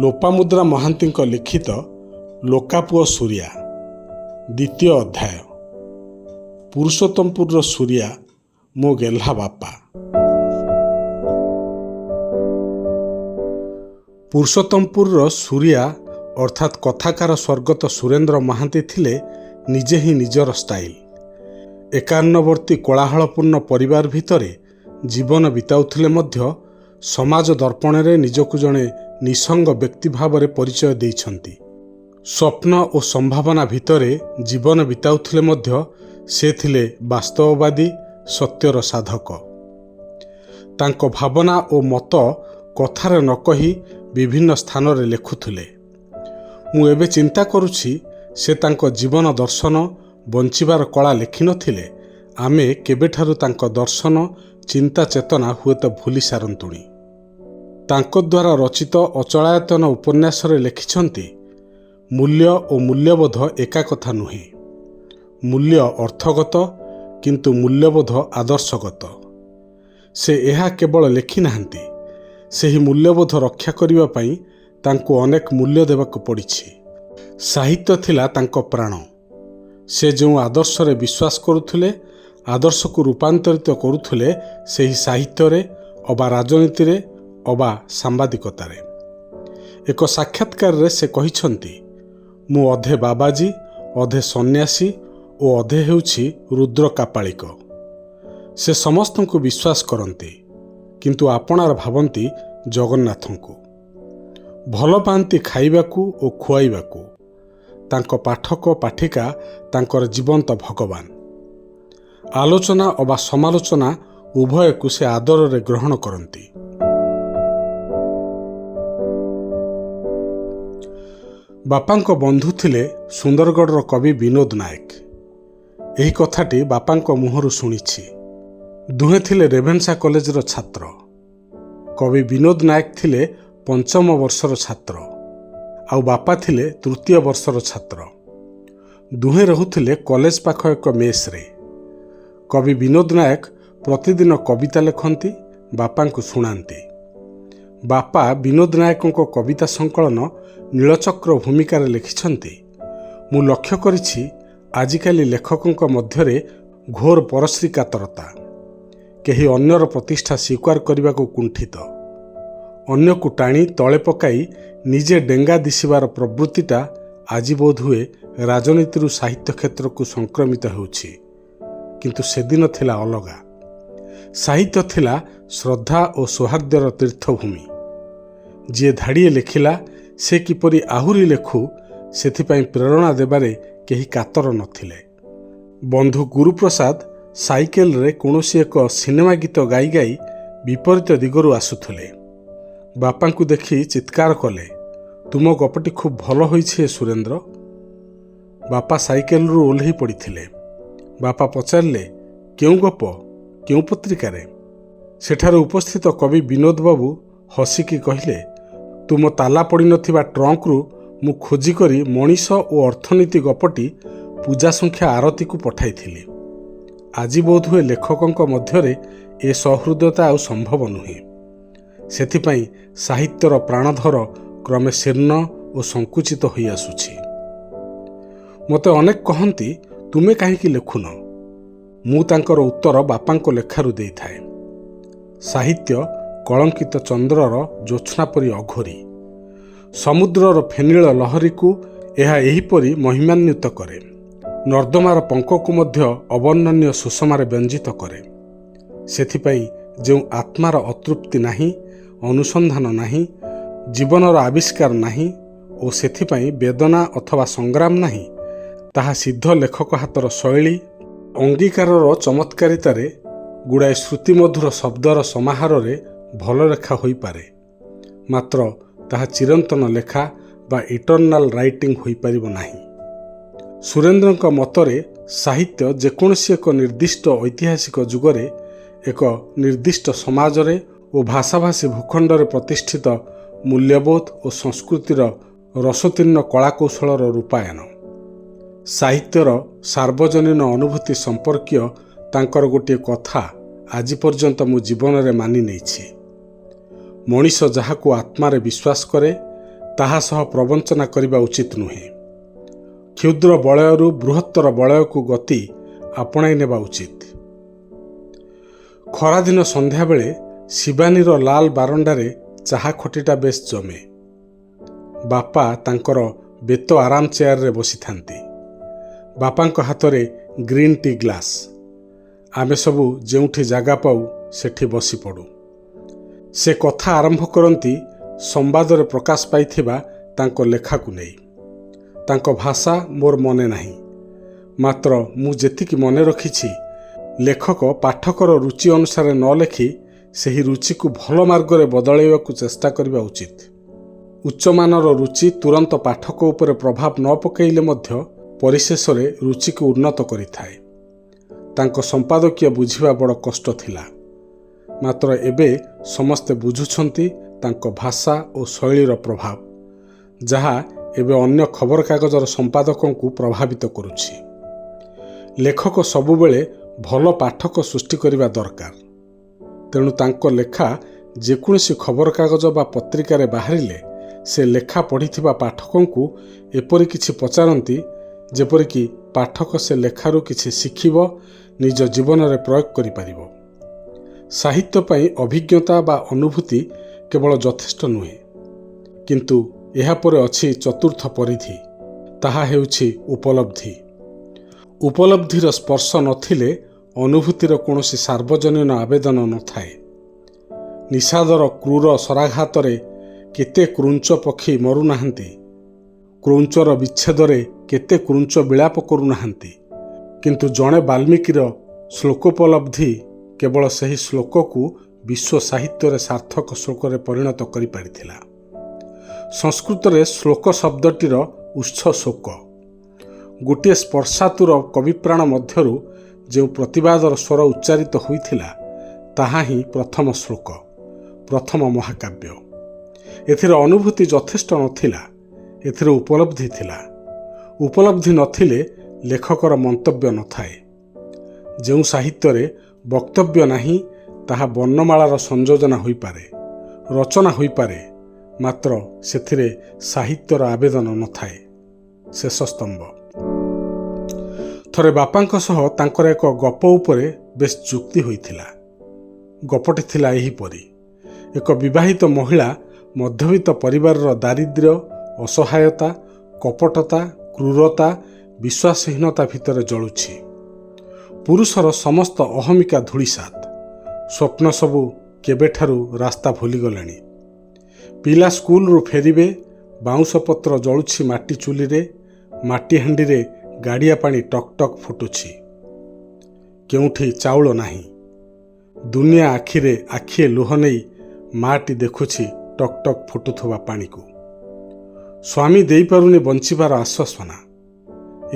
ଲୋପାମୁଦ୍ରା ମହାନ୍ତିଙ୍କ ଲିଖିତ ଲୋକାପୁଅ ସୁରିଆ ଦ୍ୱିତୀୟ ଅଧ୍ୟାୟ। ପୁରୁଷୋତ୍ତମପୁରର ସୁରିଆ ମୋ ଗେହ୍ଲା ବାପା। ପୁରୁଷୋତ୍ତମପୁରର ସୁରିଆ ଅର୍ଥାତ୍ କଥାକାର ସ୍ୱର୍ଗତ ସୁରେନ୍ଦ୍ର ମହାନ୍ତି ଥିଲେ ନିଜେ ହିଁ ନିଜର ଷ୍ଟାଇଲ। ଏକାନ୍ନବର୍ତ୍ତୀ କୋଳାହଳପୂର୍ଣ୍ଣ ପରିବାର ଭିତରେ ଜୀବନ ବିତାଉଥିଲେ ମଧ୍ୟ ସମାଜ ଦର୍ପଣରେ ନିଜକୁ ଜଣେ ନିଃସଙ୍ଗ ବ୍ୟକ୍ତି ଭାବରେ ପରିଚୟ ଦେଇଛନ୍ତି। ସ୍ୱପ୍ନ ଓ ସମ୍ଭାବନା ଭିତରେ ଜୀବନ ବିତାଉଥିଲେ ମଧ୍ୟ ସେ ଥିଲେ ବାସ୍ତବବାଦୀ, ସତ୍ୟର ସାଧକ। ତାଙ୍କ ଭାବନା ଓ ମତ କଥାରେ ନ କହି ବିଭିନ୍ନ ସ୍ଥାନରେ ଲେଖୁଥିଲେ। ମୁଁ ଏବେ ଚିନ୍ତା କରୁଛି, ସେ ତାଙ୍କ ଜୀବନ ଦର୍ଶନ, ବଞ୍ଚିବାର କଳା ଲେଖିନଥିଲେ ଆମେ କେବେଠାରୁ ତାଙ୍କ ଦର୍ଶନ, ଚିନ୍ତା ଚେତନା ହୁଏତ ଭୁଲି ସାରନ୍ତୁଣି। ତାଙ୍କ ଦ୍ୱାରା ରଚିତ ଅଚଳାୟତନ ଉପନ୍ୟାସରେ ଲେଖିଛନ୍ତି, ମୂଲ୍ୟ ଓ ମୂଲ୍ୟବୋଧ ଏକା କଥା ନୁହେଁ। ମୂଲ୍ୟ ଅର୍ଥଗତ, କିନ୍ତୁ ମୂଲ୍ୟବୋଧ ଆଦର୍ଶଗତ। ସେ ଏହା କେବଳ ଲେଖିନାହାନ୍ତି, ସେହି ମୂଲ୍ୟବୋଧ ରକ୍ଷା କରିବା ପାଇଁ ତାଙ୍କୁ ଅନେକ ମୂଲ୍ୟ ଦେବାକୁ ପଡ଼ିଛି। ସାହିତ୍ୟ ଥିଲା ତାଙ୍କ ପ୍ରାଣ। ସେ ଯେଉଁ ଆଦର୍ଶରେ ବିଶ୍ୱାସ କରୁଥିଲେ, ଆଦର୍ଶକୁ ରୂପାନ୍ତରିତ କରୁଥିଲେ ସେହି ସାହିତ୍ୟରେ ଅବା ରାଜନୀତିରେ ଅବା ସାମ୍ବାଦିକତାରେ। ଏକ ସାକ୍ଷାତକାରରେ ସେ କହିଛନ୍ତି, ମୁଁ ଅଧେ ବାବାଜୀ, ଅଧେ ସନ୍ନ୍ୟାସୀ ଓ ଅଧେ ହେଉଛି ରୁଦ୍ର କାପାଳିକ। ସେ ସମସ୍ତଙ୍କୁ ବିଶ୍ୱାସ କରନ୍ତି, କିନ୍ତୁ ଆପଣାର ଭାବନ୍ତି ଜଗନ୍ନାଥଙ୍କୁ। ଭଲ ପାଆନ୍ତି ଖାଇବାକୁ ଓ ଖୁଆଇବାକୁ। ତାଙ୍କ ପାଠକ ପାଠିକା ତାଙ୍କର ଜୀବନ୍ତ ଭଗବାନ। ଆଲୋଚନା ଅବା ସମାଲୋଚନା ଉଭୟକୁ ସେ ଆଦରରେ ଗ୍ରହଣ କରନ୍ତି। ବାପାଙ୍କ ବନ୍ଧୁ ଥିଲେ ସୁନ୍ଦରଗଡ଼ର କବି ବିନୋଦ ନାୟକ। ଏହି କଥାଟି ବାପାଙ୍କ ମୁହଁରୁ ଶୁଣିଛି। ଦୁହେଁ ଥିଲେ ରେଭେନ୍ସା କଲେଜର ଛାତ୍ର। କବି ବିନୋଦ ନାୟକ ଥିଲେ ପଞ୍ଚମ ବର୍ଷର ଛାତ୍ର, ଆଉ ବାପା ଥିଲେ ତୃତୀୟ ବର୍ଷର ଛାତ୍ର। ଦୁହେଁ ରହୁଥିଲେ କଲେଜ ପାଖ ଏକ ମେସ୍ରେ। କବି ବିନୋଦ ନାୟକ ପ୍ରତିଦିନ କବିତା ଲେଖନ୍ତି, ବାପାଙ୍କୁ ଶୁଣାନ୍ତି। ବାପା ବିନୋଦ ନାୟକଙ୍କ କବିତା ସଂକଳନ ନୀଳଚକ୍ର ଭୂମିକାରେ ଲେଖିଛନ୍ତି, ମୁଁ ଲକ୍ଷ୍ୟ କରିଛି ଆଜିକାଲି ଲେଖକଙ୍କ ମଧ୍ୟରେ ଘୋର ପରଶ୍ରୀ କାତରତା। କେହି ଅନ୍ୟର ପ୍ରତିଷ୍ଠା ସ୍ୱୀକାର କରିବାକୁ କୁଣ୍ଠିତ। ଅନ୍ୟକୁ ଟାଣି ତଳେ ପକାଇ ନିଜେ ଡେଙ୍ଗା ଦିଶିବାର ପ୍ରବୃତ୍ତିଟା ଆଜି ବୋଧହୁଏ ରାଜନୀତିରୁ ସାହିତ୍ୟ କ୍ଷେତ୍ରକୁ ସଂକ୍ରମିତ ହେଉଛି। କିନ୍ତୁ ସେଦିନ ଥିଲା ଅଲଗା। ସାହିତ୍ୟ ଥିଲା ଶ୍ରଦ୍ଧା ଓ ସୌହାର୍ଦ୍ଦ୍ୟର ତୀର୍ଥଭୂମି। ଯିଏ ଧାଡ଼ିଏ ଲେଖିଲା, ସେ କିପରି ଆହୁରି ଲେଖୁ, ସେଥିପାଇଁ ପ୍ରେରଣା ଦେବାରେ କେହି କାତର ନଥିଲେ। ବନ୍ଧୁ ଗୁରୁପ୍ରସାଦ ସାଇକେଲରେ କୌଣସି ଏକ ସିନେମା ଗୀତ ଗାଇ ଗାଇ ବିପରୀତ ଦିଗରୁ ଆସୁଥିଲେ। ବାପାଙ୍କୁ ଦେଖି ଚିତ୍କାର କଲେ, ତୁମ ଗପଟି ଖୁବ୍ ଭଲ ହୋଇଛି ହେ ସୁରେନ୍ଦ୍ର। ବାପା ସାଇକେଲରୁ ଓହ୍ଲେଇ ପଡ଼ିଥିଲେ। ବାପା ପଚାରିଲେ, କେଉଁ ଗପ, କେଉଁ ପତ୍ରିକାରେ? ସେଠାରେ ଉପସ୍ଥିତ କବି ବିନୋଦ ବାବୁ ହସିକି କହିଲେ, ତୁମ ତାଲା ପଡ଼ିନଥିବା ଟ୍ରଙ୍କରୁ ମୁଁ ଖୋଜି କରି ମଣିଷ ଓ ଅର୍ଥନୀତି ଗପଟି ପୂଜା ସଂଖ୍ୟା ଆରତୀକୁ ପଠାଇଥିଲି। ଆଜି ବୋଧହୁଏ ଲେଖକଙ୍କ ମଧ୍ୟରେ ଏ ସହୃଦୟତା ଆଉ ସମ୍ଭବ ନୁହେଁ। ସେଥିପାଇଁ ସାହିତ୍ୟର ପ୍ରାଣଧର କ୍ରମେ ଶୀର୍ଣ୍ଣ ଓ ସଙ୍କୁଚିତ ହୋଇ ଆସୁଛି। ମୋତେ ଅନେକ କହନ୍ତି, ତୁମେ କାହିଁକି ଲେଖୁନ? ମୁଁ ତାଙ୍କର ଉତ୍ତର ବାପାଙ୍କ ଲେଖାରୁ ଦେଇଥାଏ। ସାହିତ୍ୟ କଳଙ୍କିତ ଚନ୍ଦ୍ରର ଜ୍ୟୋତ୍ସ୍ନା ପରି ଅଘୋରୀ। ସମୁଦ୍ରର ଫେନିଳ ଲହରୀକୁ ଏହା ଏହିପରି ମହିମାନ୍ୱିତ କରେ। ନର୍ଦ୍ଦମାର ପଙ୍କକୁ ମଧ୍ୟ ଅବର୍ଣ୍ଣନୀୟ ସୁଷମାରେ ବ୍ୟଞ୍ଜିତ କରେ। ସେଥିପାଇଁ ଯେଉଁ ଆତ୍ମାର ଅତୃପ୍ତି ନାହିଁ, ଅନୁସନ୍ଧାନ ନାହିଁ, ଜୀବନର ଆବିଷ୍କାର ନାହିଁ ଓ ସେଥିପାଇଁ ବେଦନା ଅଥବା ସଂଗ୍ରାମ ନାହିଁ, ତାହା ସିଦ୍ଧ ଲେଖକ ହାତର ଶୈଳୀ, ଅଙ୍ଗୀକାରର ଚମତ୍କାରିତାରେ, ଗୁଡ଼ାଏ ଶ୍ରୁତିମଧୁର ଶବ୍ଦର ସମାହାରରେ ଭଲ ଲେଖା ହୋଇପାରେ। ମାତ୍ର ତାହା ଚିରନ୍ତନ ଲେଖା ବା ଇଟର୍ନାଲ ରାଇଟିଂ ହୋଇପାରିବ ନାହିଁ। ସୁରେନ୍ଦ୍ରଙ୍କ ମତରେ ସାହିତ୍ୟ ଯେକୌଣସି ଏକ ନିର୍ଦ୍ଦିଷ୍ଟ ଐତିହାସିକ ଯୁଗରେ, ଏକ ନିର୍ଦ୍ଦିଷ୍ଟ ସମାଜରେ ଓ ଭାଷାଭାଷୀ ଭୂଖଣ୍ଡରେ ପ୍ରତିଷ୍ଠିତ ମୂଲ୍ୟବୋଧ ଓ ସଂସ୍କୃତିର ରସୋତ୍ତୀର୍ଣ୍ଣ କଳାକୌଶଳର ରୂପାୟନ। ସାହିତ୍ୟର ସାର୍ବଜନୀନ ଅନୁଭୂତି ସମ୍ପର୍କୀୟ ତାଙ୍କର ଗୋଟିଏ କଥା ଆଜି ପର୍ଯ୍ୟନ୍ତ ମୁଁ ଜୀବନରେ ମାନି ନେଇଛି। ମଣିଷ ଯାହାକୁ ଆତ୍ମାରେ ବିଶ୍ୱାସ କରେ, ତାହା ସହ ପ୍ରବଞ୍ଚନା କରିବା ଉଚିତ ନୁହେଁ। କ୍ଷୁଦ୍ର ବଳୟରୁ ବୃହତ୍ତର ବଳୟକୁ ଗତି ଆପଣାଇ ନେବା ଉଚିତ। ଖରାଦିନ ସନ୍ଧ୍ୟାବେଳେ ଶିବାନୀର ଲାଲ ବାରଣ୍ଡାରେ ଚାହା ଖଟିଟା ବେଶ ଜମେ। ବାପା ତାଙ୍କର ବେତ ଆରାମ ଚେୟାରରେ ବସିଥାନ୍ତି। ବାପାଙ୍କ ହାତରେ ଗ୍ରୀନ୍ ଟି ଗ୍ଲାସ୍। ଆମେ ସବୁ ଯେଉଁଠି ଜାଗା ପାଉ ସେଠି ବସି ପଡ଼ୁ। ସେ କଥା ଆରମ୍ଭ କରନ୍ତି ସମ୍ବାଦରେ ପ୍ରକାଶ ପାଇଥିବା ତାଙ୍କ ଲେଖାକୁ ନେଇ। ତାଙ୍କ ଭାଷା ମୋର ମନେ ନାହିଁ, ମାତ୍ର ମୁଁ ଯେତିକି ମନେ ରଖିଛି, ଲେଖକ ପାଠକର ରୁଚି ଅନୁସାରେ ନ ଲେଖି ସେହି ରୁଚିକୁ ଭଲ ମାର୍ଗରେ ବଦଳାଇବାକୁ ଚେଷ୍ଟା କରିବା ଉଚିତ। ଉଚ୍ଚମାନର ରୁଚି ତୁରନ୍ତ ପାଠକ ଉପରେ ପ୍ରଭାବ ନ ପକାଇଲେ ମଧ୍ୟ ପରିଶେଷରେ ରୁଚିକୁ ଉନ୍ନତ କରିଥାଏ। ତାଙ୍କ ସମ୍ପାଦକୀୟ ବୁଝିବା ବଡ଼ କଷ୍ଟ ଥିଲା, ମାତ୍ର ଏବେ ସମସ୍ତେ ବୁଝୁଛନ୍ତି ତାଙ୍କ ଭାଷା ଓ ଶୈଳୀର ପ୍ରଭାବ, ଯାହା ଏବେ ଅନ୍ୟ ଖବରକାଗଜର ସମ୍ପାଦକଙ୍କୁ ପ୍ରଭାବିତ କରୁଛି। ଲେଖକ ସବୁବେଳେ ଭଲ ପାଠକ ସୃଷ୍ଟି କରିବା ଦରକାର। ତେଣୁ ତାଙ୍କ ଲେଖା ଯେକୌଣସି ଖବରକାଗଜ ବା ପତ୍ରିକାରେ ବାହାରିଲେ ସେ ଲେଖା ପଢ଼ିଥିବା ପାଠକଙ୍କୁ ଏପରି କିଛି ପଚାରନ୍ତି ଯେପରିକି ପାଠକ ସେ ଲେଖାରୁ କିଛି ଶିଖିବ, ନିଜ ଜୀବନରେ ପ୍ରୟୋଗ କରିପାରିବ। ସାହିତ୍ୟ ପାଇଁ ଅଭିଜ୍ଞତା ବା ଅନୁଭୂତି କେବଳ ଯଥେଷ୍ଟ ନୁହେଁ, କିନ୍ତୁ ଏହାପରେ ଅଛି ଚତୁର୍ଥ ପରିଧି, ତାହା ହେଉଛି ଉପଲବ୍ଧି। ଉପଲବ୍ଧିର ସ୍ପର୍ଶ ନଥିଲେ ଅନୁଭୂତିର କୌଣସି ସାର୍ବଜନୀନ ଆବେଦନ ନଥାଏ। ନିଷାଦର କ୍ରୂର ଶରାଘାତରେ କେତେ କ୍ରୁଞ୍ଚ ପକ୍ଷୀ ମରୁନାହାନ୍ତି, କ୍ରୌଞ୍ଚର ବିଚ୍ଛେଦରେ କେତେ କ୍ରୁଞ୍ଚ ବିଳାପ କରୁନାହାନ୍ତି, କିନ୍ତୁ ଜଣେ ବାଲ୍ମୀକିର ଶ୍ଲୋକୋପଲବ୍ଧି କେବଳ ସେହି ଶ୍ଲୋକକୁ ବିଶ୍ୱ ସାହିତ୍ୟରେ ସାର୍ଥକ ଶ୍ଲୋକରେ ପରିଣତ କରିପାରିଥିଲା। ସଂସ୍କୃତରେ ଶ୍ଲୋକ ଶବ୍ଦଟିର ଉତ୍ସ ଶୋକ। ଗୋଟିଏ ସ୍ପର୍ଶାତୁର କବିପ୍ରାଣ ମଧ୍ୟରୁ ଯେଉଁ ପ୍ରତିବାଦର ସ୍ୱର ଉଚ୍ଚାରିତ ହୋଇଥିଲା, ତାହା ହିଁ ପ୍ରଥମ ଶ୍ଲୋକ, ପ୍ରଥମ ମହାକାବ୍ୟ। ଏଥିରେ ଅନୁଭୂତି ଯଥେଷ୍ଟ ନଥିଲା, ଏଥିରେ ଉପଲବ୍ଧି ଥିଲା। ଉପଲବ୍ଧି ନଥିଲେ ଲେଖକର ମନ୍ତବ୍ୟ ନଥାଏ। ଯେଉଁ ସାହିତ୍ୟରେ ବକ୍ତବ୍ୟ ନାହିଁ, ତାହା ବର୍ଣ୍ଣମାଳାର ସଂଯୋଜନା ହୋଇପାରେ, ରଚନା ହୋଇପାରେ, ମାତ୍ର ସେଥିରେ ସାହିତ୍ୟର ଆବେଦନ ନଥାଏ। ଶେଷ ସ୍ତମ୍ଭ। ଥରେ ବାପାଙ୍କ ସହ ତାଙ୍କର ଏକ ଗପ ଉପରେ ବେଶ ଯୁକ୍ତି ହୋଇଥିଲା। ଗପଟି ଥିଲା ଏହିପରି। ଏକ ବିବାହିତ ମହିଳା ମଧ୍ୟବିତ୍ତ ପରିବାରର ଦାରିଦ୍ର୍ୟ, ଅସହାୟତା, କପଟତା, କ୍ରୂରତା, ବିଶ୍ୱାସହୀନତା ଭିତରେ ଜଳୁଛି। ପୁରୁଷର ସମସ୍ତ ଅହମିକା ଧୂଳିସାତ୍। ସ୍ୱପ୍ନ ସବୁ କେବେଠାରୁ ରାସ୍ତା ଭୁଲିଗଲେଣି। ପିଲା ସ୍କୁଲରୁ ଫେରିବେ, ବାଉଁଶ ପତ୍ର ଜଳୁଛି ମାଟି ଚୁଲିରେ, ମାଟି ହାଣ୍ଡିରେ ଗାଡ଼ିଆ ପାଣି ଟକ୍ ଟକ୍ ଫୁଟୁଛି। କେଉଁଠି ଚାଉଳ ନାହିଁ। ଦୁନିଆ ଆଖିରେ ଆଖିଏ ଲୁହ ନେଇ ମାଟି ଦେଖୁଛି ଟକ୍ ଟକ୍ ଫୁଟୁଥିବା ପାଣିକୁ। ସ୍ୱାମୀ ଦେଇପାରୁନି ବଞ୍ଚିବାର ଆଶ୍ୱାସନା।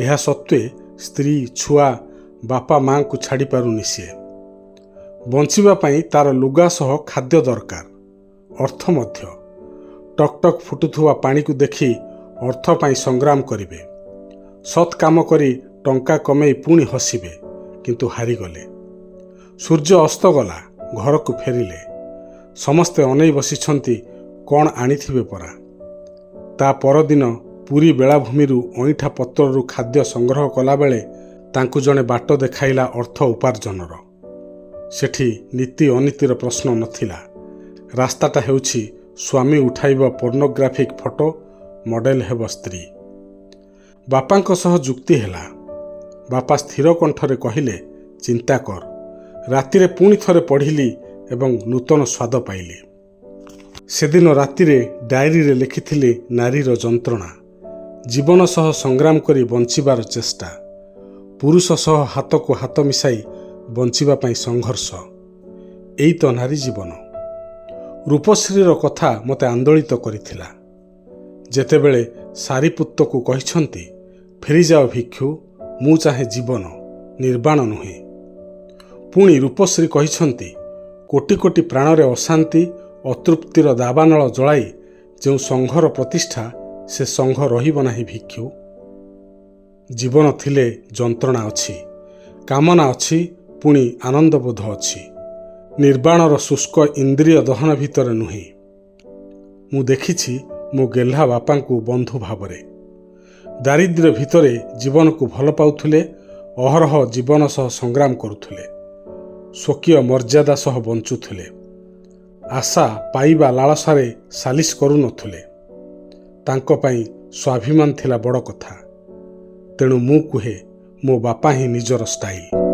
ଏହା ସତ୍ତ୍ୱେ ସ୍ତ୍ରୀ, ଛୁଆ, ବାପା ମାଙ୍କୁ ଛାଡ଼ି ପାରୁନି ସିଏ। ବଞ୍ଚିବା ପାଇଁ ତାର ଲୁଗା ସହ ଖାଦ୍ୟ ଦରକାର, ଅର୍ଥ ମଧ୍ୟ। ଟକ୍ ଟକ୍ ଫୁଟୁଥିବା ପାଣିକୁ ଦେଖି ଅର୍ଥ ପାଇଁ ସଂଗ୍ରାମ କରିବେ। ସତ୍ କାମ କରି ଟଙ୍କା କମେଇ ପୁଣି ହସିବେ, କିନ୍ତୁ ହାରିଗଲେ। ସୂର୍ଯ୍ୟ ଅସ୍ତଗଲା, ଘରକୁ ଫେରିଲେ। ସମସ୍ତେ ଅନେଇ ବସିଛନ୍ତି, କ'ଣ ଆଣିଥିବେ ପରା। ତା ପରଦିନ ପୁରୀ ବେଳାଭୂମିରୁ ଅଇଁଠା ପତ୍ରରୁ ଖାଦ୍ୟ ସଂଗ୍ରହ କଲାବେଳେ ତାଙ୍କୁ ଜଣେ ବାଟ ଦେଖାଇଲା ଅର୍ଥ ଉପାର୍ଜନର। ସେଠି ନୀତି ଅନୀତିର ପ୍ରଶ୍ନ ନଥିଲା। ରାସ୍ତାଟା ହେଉଛି ସ୍ୱାମୀ ଉଠାଇବ ପର୍ନୋଗ୍ରାଫିକ୍ ଫଟୋ, ମଡେଲ ହେବ ସ୍ତ୍ରୀ। ବାପାଙ୍କ ସହ ଯୁକ୍ତି ହେଲା। ବାପା ସ୍ଥିର କଣ୍ଠରେ କହିଲେ, ଚିନ୍ତା କର। ରାତିରେ ପୁଣି ଥରେ ପଢ଼ିଲି ଏବଂ ନୂତନ ସ୍ୱାଦ ପାଇଲି। ସେଦିନ ରାତିରେ ଡାଏରୀରେ ଲେଖିଥିଲି ନାରୀର ଯନ୍ତ୍ରଣା, ଜୀବନ ସହ ସଂଗ୍ରାମ କରି ବଞ୍ଚିବାର ଚେଷ୍ଟା, ପୁରୁଷ ସହ ହାତକୁ ହାତ ମିଶାଇ ବଞ୍ଚିବା ପାଇଁ ସଂଘର୍ଷ। ଏଇ ତ ନାରୀ ଜୀବନ। ରୂପଶ୍ରୀର କଥା ମୋତେ ଆନ୍ଦୋଳିତ କରିଥିଲା। ଯେତେବେଳେ ସାରିପୁତ୍ତକୁ କହିଛନ୍ତି, ଫେରିଯାଅ ଭିକ୍ଷୁ, ମୁଁ ଚାହେଁ ଜୀବନ, ନିର୍ବାଣ ନୁହେଁ। ପୁଣି ରୂପଶ୍ରୀ କହିଛନ୍ତି, କୋଟି କୋଟି ପ୍ରାଣରେ ଅଶାନ୍ତି, ଅତୃପ୍ତିର ଦାବାନଳ ଜଳାଇ ଯେଉଁ ସଂଘର ପ୍ରତିଷ୍ଠା, ସେ ସଂଘ ରହିବ ନାହିଁ ଭିକ୍ଷୁ। ଜୀବନ ଥିଲେ ଯନ୍ତ୍ରଣା ଅଛି, କାମନା ଅଛି, ପୁଣି ଆନନ୍ଦବୋଧ ଅଛି। ନିର୍ବାଣର ଶୁଷ୍କ ଇନ୍ଦ୍ରିୟ ଦହନ ଭିତରେ ନୁହେଁ। ମୁଁ ଦେଖିଛି ମୋ ଗେହ୍ଲା ବାପାଙ୍କୁ ବନ୍ଧୁ ଭାବରେ। ଦାରିଦ୍ର୍ୟ ଭିତରେ ଜୀବନକୁ ଭଲ ପାଉଥିଲେ, ଅହରହ ଜୀବନ ସହ ସଂଗ୍ରାମ କରୁଥିଲେ, ସ୍ୱକୀୟ ମର୍ଯ୍ୟାଦା ସହ ବଞ୍ଚୁଥିଲେ, ଆଶା ପାଇବା ଲାଳସାରେ ସାଲିସ କରୁନଥିଲେ। ତାଙ୍କ ପାଇଁ ସ୍ୱାଭିମାନ ଥିଲା ବଡ଼ କଥା। ତେଣୁ ମୁଁ କୁହେ, ମୋ ବାପା ହିଁ ନିଜର ଷ୍ଟାଇଲ।